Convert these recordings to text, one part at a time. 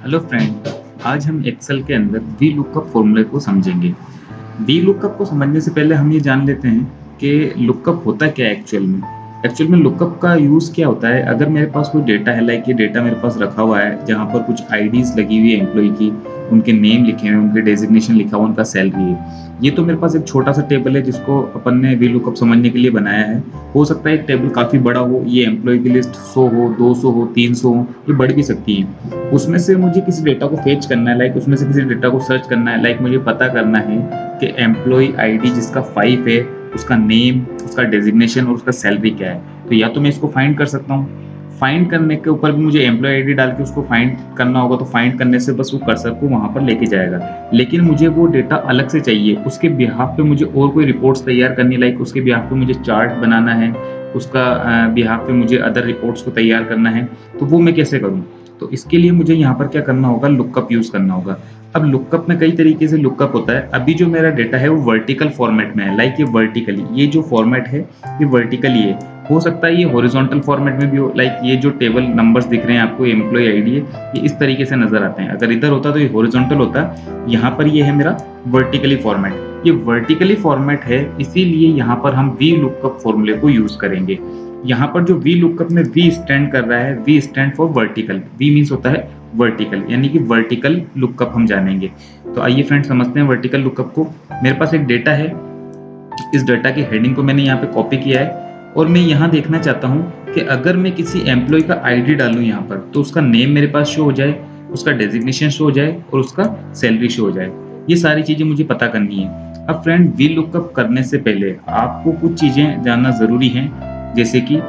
Hello friend. आज हम Excel के अंदर वी लुकअप फॉर्मूले को समझेंगे। वी लुकअप को समझने से पहले हम ये जान लेते हैं कि लुकअप होता क्या है एक्चुअल में लुकअप का यूज़ क्या होता है। अगर मेरे पास कोई डेटा है, लाइक ये डेटा मेरे पास रखा हुआ है जहाँ पर कुछ आईडीज लगी हुई है एम्प्लॉय की, उनके नेम लिखे हुए हैं, उनके डेजिग्नेशन लिखा हुआ, उनका सैलरी है। ये तो मेरे पास एक छोटा सा टेबल है जिसको अपन ने वी लुकअप समझने के लिए बनाया है। हो सकता है एक टेबल काफ़ी बड़ा हो, ये एम्प्लॉय की लिस्ट 100 हो, 200 हो, 300 हो, ये बढ़ भी सकती है। उसमें से मुझे किसी डेटा को फेच करना है, लाइक उसमें से किसी डेटा को सर्च करना है, लाइक मुझे पता करना है कि एम्प्लॉय आईडी जिसका 5 है, उसका नेम, उसका डेजिग्नेशन और उसका सैलरी क्या है। तो या तो मैं इसको फाइंड कर सकता हूँ, फाइंड करने के ऊपर भी मुझे एम्प्लॉय आईडी डाल के उसको फाइंड करना होगा, तो फाइंड करने से बस वो कर्सर को वहाँ पर लेके जाएगा। लेकिन मुझे वो डेटा अलग से चाहिए, उसके बिहाफ पे मुझे और कोई रिपोर्ट्स तैयार करनी है, लाइक उसके बिहाफ पे मुझे चार्ट बनाना है, उसका बिहाफ पे मुझे अदर रिपोर्ट्स को तैयार करना है। तो वो मैं कैसे करूँ? तो इसके लिए मुझे यहाँ पर क्या करना होगा, लुकअप यूज़ करना होगा। अब लुकअप में कई तरीके से लुकअप होता है। अभी जो मेरा डेटा है वो वर्टिकल फॉर्मेट में है, लाइक ये वर्टिकली, ये जो फॉर्मेट है ये वर्टिकली है। हो सकता है ये हॉरिजॉन्टल फॉर्मेट में भी हो, लाइक ये जो टेबल नंबर्स दिख रहे हैं आपको, एम्प्लॉय आईडी है, ये इस तरीके से नजर आते हैं। अगर इधर होता तो ये हॉरिजॉन्टल होता, यहाँ पर ये है मेरा वर्टिकली फॉर्मेट। ये वर्टिकली फॉर्मेट है, इसीलिए यहाँ पर हम वी लुकअप फॉर्मूले को यूज करेंगे। यहाँ पर जो वी लुकअप में वी स्टैंड कर रहा है, V stand for vertical. V means होता है वर्टिकल, यानी कि वर्टिकल लुकअप हम जानेंगे। तो आइए फ्रेंड समझते हैं वर्टिकल लुकअप को। मेरे पास एक डेटा है, इस डेटा की हेडिंग को मैंने यहाँ पे कॉपी किया है और मैं यहाँ देखना चाहता हूँ कि अगर मैं किसी एम्प्लॉय का आईडी डालूँ यहाँ पर, तो उसका नेम मेरे पास शो हो जाए, उसका डेजिग्नेशन शो हो जाए और उसका सैलरी शो हो जाए। ये सारी चीज़ें मुझे पता करनी है। अब फ्रेंड, वी लुकअप करने से पहले आपको कुछ चीज़ें जानना ज़रूरी हैं, जैसे कि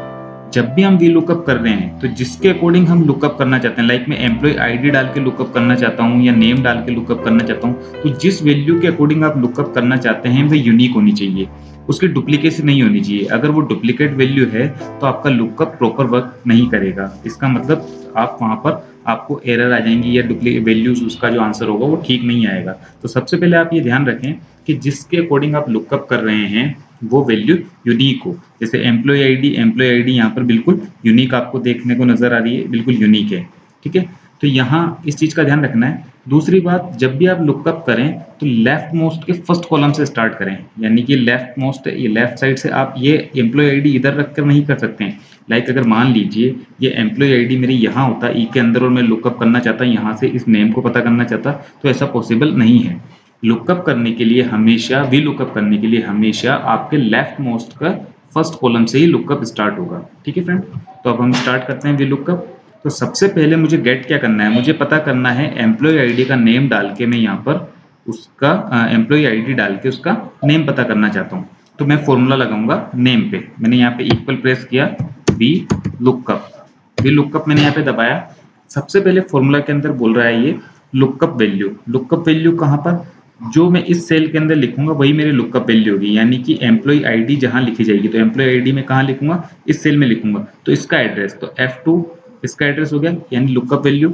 जब भी हम वी लुकअप कर रहे हैं तो जिसके अकॉर्डिंग हम लुकअप करना चाहते हैं, लाइक मैं एम्प्लॉय आईडी डाल के लुकअप करना चाहता हूँ या नेम डाल के लुकअप करना चाहता हूँ, तो जिस वैल्यू के अकॉर्डिंग आप लुकअप करना चाहते हैं वह यूनिक होनी चाहिए, उसकी डुप्लीकेशन नहीं होनी चाहिए। अगर वो डुप्लीकेट वैल्यू है तो आपका लुकअप प्रॉपर वर्क नहीं करेगा। इसका मतलब आप वहाँ पर आपको एरर आ जाएंगी या डुप्लीकेट वैल्यूज, उसका जो आंसर होगा वो ठीक नहीं आएगा। तो सबसे पहले आप ये ध्यान रखें कि जिसके अकॉर्डिंग आप लुकअप कर रहे हैं वो वैल्यू यूनिक हो। जैसे एम्प्लॉय आईडी यहाँ पर बिल्कुल यूनिक आपको देखने को नजर आ रही है, बिल्कुल यूनिक है। ठीक है, तो यहाँ इस चीज का ध्यान रखना है। दूसरी बात, जब भी आप लुकअप करें तो लेफ्ट मोस्ट के फर्स्ट कॉलम से स्टार्ट करें, यानी कि लेफ्ट मोस्ट, ये लेफ्ट साइड से आप ये एम्प्लॉय आईडी इधर रखकर नहीं कर सकते हैं। लाइक अगर मान लीजिए ये एम्प्लॉय आईडी मेरी यहाँ होता ई के अंदर और मैं लुकअप करना चाहता, यहाँ से इस नेम को पता करना चाहता, तो ऐसा पॉसिबल नहीं है। लुकअप करने के लिए हमेशा, वी लुकअप करने के लिए हमेशा आपके लेफ्ट मोस्ट का फर्स्ट कॉलम से ही लुकअप स्टार्ट होगा। ठीक है फ्रेंड, तो अब हम स्टार्ट करते हैं वी लुकअप। तो सबसे पहले मुझे गेट क्या करना है, मुझे पता करना है एम्प्लॉय आईडी का नेम डाल के, मैं यहाँ पर उसका एम्प्लॉय आईडी डाल के उसका नेम पता करना चाहता हूँ। तो मैं फॉर्मूला लगाऊंगा नेम पे। मैंने यहाँ पे इक्वल प्रेस किया, वी लुकअप, वी लुकअप मैंने यहाँ पे दबाया। सबसे पहले फॉर्मूला के अंदर बोल रहा है ये लुकअप वैल्यू। लुकअप वैल्यू कहाँ पर, जो मैं इस सेल के अंदर लिखूंगा वही मेरी लुकअप वैल्यू होगी, यानी कि एम्प्लॉय आईडी जहां लिखी जाएगी, तो एम्प्लॉय आईडी में कहाँ लिखूंगा, इस सेल में लिखूंगा। तो इसका एड्रेस, तो F2 इसका एड्रेस हो गया, यानी lookup value.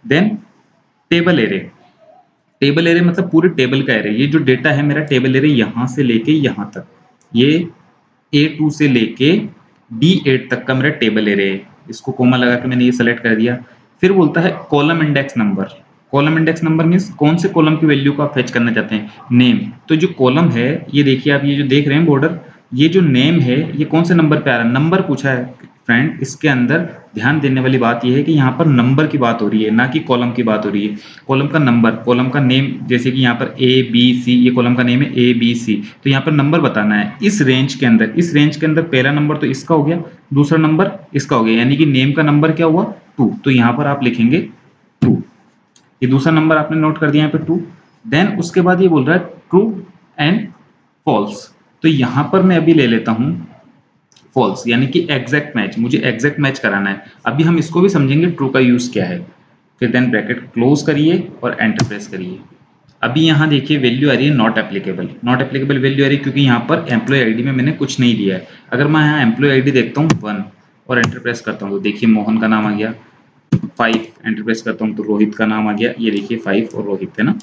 Then table array, table array मतलब पूरे टेबल का एरे। ये जो डेटा है मेरा टेबल एरे यहां से लेके यहां तक, ये A2 से लेके D8 तक का मेरा टेबल एरे है। इसको कोमा लगा के मैंने ये सेलेक्ट कर दिया। फिर बोलता है column index number. Column index number means कौन से कॉलम की वैल्यू को आप फेच करना चाहते हैं, नेम। तो जो कॉलम है, ये देखिए आप, ये जो देख रहे हैं बॉर्डर, ये जो नेम है ये कौन से नंबर पे आ रहा है, नंबर पूछा है फ्रेंड। इसके अंदर ध्यान देने वाली बात यह है कि यहाँ पर नंबर की बात हो रही है, ना कि कॉलम की बात हो रही है। कॉलम का नंबर, कॉलम का नेम, जैसे कि यहाँ पर A B C, ये कॉलम का नेम है ABC, तो यहाँ पर नंबर बताना है इस रेंज के अंदर। इस रेंज के अंदर पहला नंबर तो इसका हो गया, दूसरा नंबर इसका हो गया, यानी कि नेम का नंबर क्या हुआ, 2। तो यहाँ पर आप लिखेंगे 2। ये दूसरा नंबर आपने नोट कर दिया यहाँ पे 2। देन उसके बाद ये बोल रहा है ट्रू एंड फॉल्स। तो यहाँ पर मैं अभी ले लेता हूँ फॉल्स, यानी कि एग्जैक्ट मैच, मुझे एग्जैक्ट मैच कराना है। अभी हम इसको भी समझेंगे ट्रू का यूज क्या है। फिर देन ब्रैकेट क्लोज करिए और एंटर प्रेस करिए। अभी यहाँ देखिए वैल्यू आ रही है not applicable. Not applicable value आ रही है क्योंकि यहाँ पर एम्प्लॉय आईडी में मैंने कुछ नहीं दिया है। अगर मैं यहाँ एम्प्लॉय आईडी देखता हूँ 1 और एंटर प्रेस करता हूँ, तो देखिए मोहन का नाम आ गया। 5 एंटर प्रेस करता हूँ तो रोहित का नाम आ गया, ये देखिए 5 और रोहित है ना।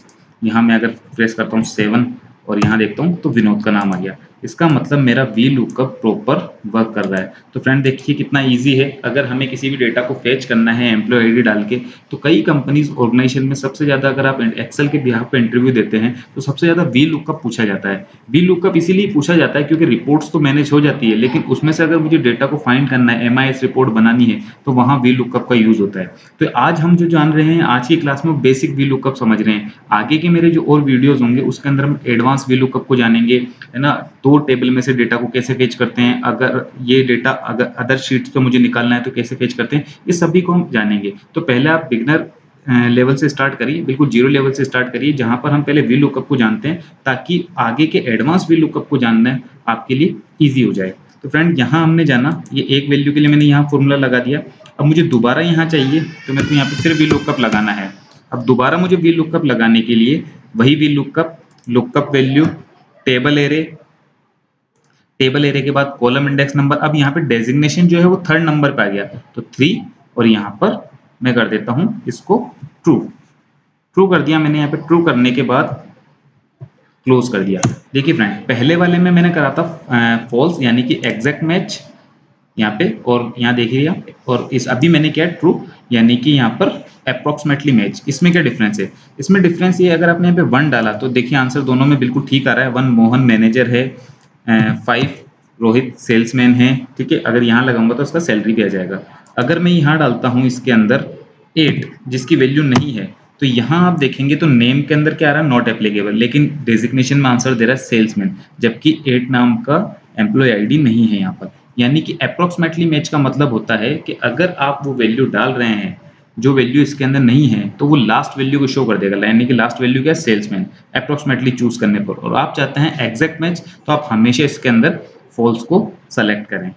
यहाँ मैं अगर प्रेस करता हूँ 7 और यहाँ देखता हूँ तो विनोद का नाम आ गया। इसका मतलब मेरा वी लुकअप प्रॉपर वर्क कर रहा है। तो फ्रेंड देखिए कितना ईजी है। अगर हमें किसी भी डेटा को फेच करना है एम्प्लॉय आईडी डाल के, तो कई कंपनीज ऑर्गेनाइजेशन में सबसे ज़्यादा अगर आप एक्सेल के बिहाफ पे इंटरव्यू देते हैं तो सबसे ज़्यादा वी लुकअप पूछा जाता है। वी लुकअप इसीलिए पूछा जाता है क्योंकि रिपोर्ट्स तो मैनेज हो जाती है, लेकिन उसमें से अगर मुझे डेटा को फाइंड करना है, MIS रिपोर्ट बनानी है, तो वहाँ वी लुकअप का यूज होता है। तो आज हम जो जान रहे हैं आज की क्लास में बेसिक वी लुकअप समझ रहे हैं। आगे के मेरे जो और वीडियोस होंगे उसके अंदर हम एडवांस वी लुकअप को जानेंगे, है ना। दो टेबल में से डेटा को कैसे फेच करते हैं, अगर ये डेटा अगर अदर शीट्स पे मुझे निकालना है तो कैसे फेच करते हैं, इस सभी को हम जानेंगे। तो पहले आप बिगनर लेवल से स्टार्ट करिए, बिल्कुल जीरो लेवल से स्टार्ट करिए, जहां पर हम पहले वी लुकअप को जानते हैं, ताकि आगे के एडवांस वी लुकअप को जानना आपके लिए ईजी हो जाए। तो फ्रेंड यहाँ हमने जाना, ये एक वैल्यू के लिए मैंने यहाँ फॉर्मूला लगा दिया। अब मुझे दोबारा यहाँ चाहिए तो मेरे को यहाँ पे फिर वी लुकअप लगाना है। अब दोबारा मुझे वी लुकअप लगाने के लिए वही V lookup, lookup value, table array, table array के बाद कॉलम इंडेक्स नंबर। अब यहाँ पे डेजिग्नेशन जो है वो थर्ड नंबर पे आ गया, तो 3, और यहाँ पर मैं कर देता हूँ इसको ट्रू। ट्रू कर दिया मैंने। यहाँ पे ट्रू करने के बाद क्लोज कर दिया। देखिए फ्रेंड, पहले वाले में मैंने करा था फॉल्स यानी कि एग्जैक्ट मैच यहाँ पे, और यहाँ देखिए आप, और इस अभी मैंने किया ट्रू यानी कि यहाँ पर अप्रोक्सीमेटली मैच। इसमें क्या डिफरेंस है? इसमें डिफरेंस ये, अगर आपने यहाँ पे 1 डाला तो देखिए आंसर दोनों में बिल्कुल ठीक आ रहा है। 1 मोहन मैनेजर है, 5 रोहित सेल्समैन है, ठीक है। अगर यहाँ लगाऊंगा तो उसका सैलरी भी आ जाएगा। अगर मैं यहाँ डालता हूँ इसके अंदर 8 जिसकी वैल्यू नहीं है, तो यहाँ आप देखेंगे तो नेम के अंदर क्या आ रहा है, नॉट एप्लीकेबल, लेकिन डेजिग्नेशन में आंसर दे रहा है सेल्समैन, जबकि 8 नाम का एम्प्लॉय आईडी नहीं है यहाँ पर। यानी कि अप्रोक्सीमेटली मैच का मतलब होता है कि अगर आप वो वैल्यू डाल रहे हैं जो वैल्यू इसके अंदर नहीं है, तो वो लास्ट वैल्यू को शो कर देगा। यानी कि लास्ट वैल्यू क्या है, सेल्समैन, अप्रोक्सीमेटली चूज करने पर। और आप चाहते हैं एग्जैक्ट मैच, तो आप हमेशा इसके अंदर फॉल्स को सेलेक्ट करें।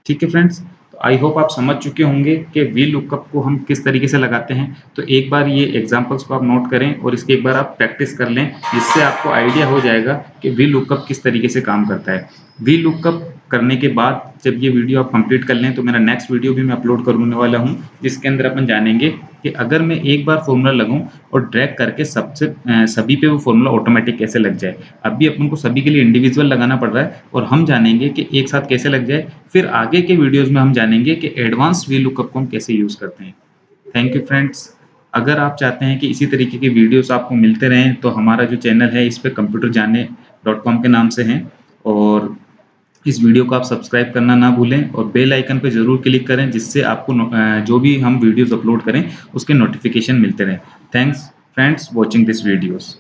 ठीक है फ्रेंड्स, तो आई होप आप समझ चुके होंगे कि वी लुकअप को हम किस तरीके से लगाते हैं। तो एक बार ये एग्जांपल्स को आप नोट करें और इसके एक बार आप प्रैक्टिस कर लें, जिससे आपको आइडिया हो जाएगा कि वी लुकअप किस तरीके से काम करता है। वी लुकअप करने के बाद जब ये वीडियो आप कंप्लीट कर लें, तो मेरा नेक्स्ट वीडियो भी मैं अपलोड करने वाला हूँ, जिसके अंदर अपन जानेंगे कि अगर मैं एक बार फॉर्मूला लगाऊं और ड्रैग करके सभी पे वो फॉर्मूला ऑटोमेटिक कैसे लग जाए। अभी अपन को सभी के लिए इंडिविजुअल लगाना पड़ रहा है, और हम जानेंगे कि एक साथ कैसे लग जाए। फिर आगे के वीडियोस में हम जानेंगे कि एडवांस वी लुकअप को हम कैसे यूज़ करते हैं। Thank you friends. अगर आप चाहते हैं कि इसी तरीके के वीडियोस आपको मिलते रहें, तो हमारा जो चैनल है इस पे computerjane.com के नाम से है, और इस वीडियो को आप सब्सक्राइब करना ना भूलें और बेल आइकन पे ज़रूर क्लिक करें, जिससे आपको जो भी हम वीडियोस अपलोड करें उसके नोटिफिकेशन मिलते रहें। Thanks friends watching this videos.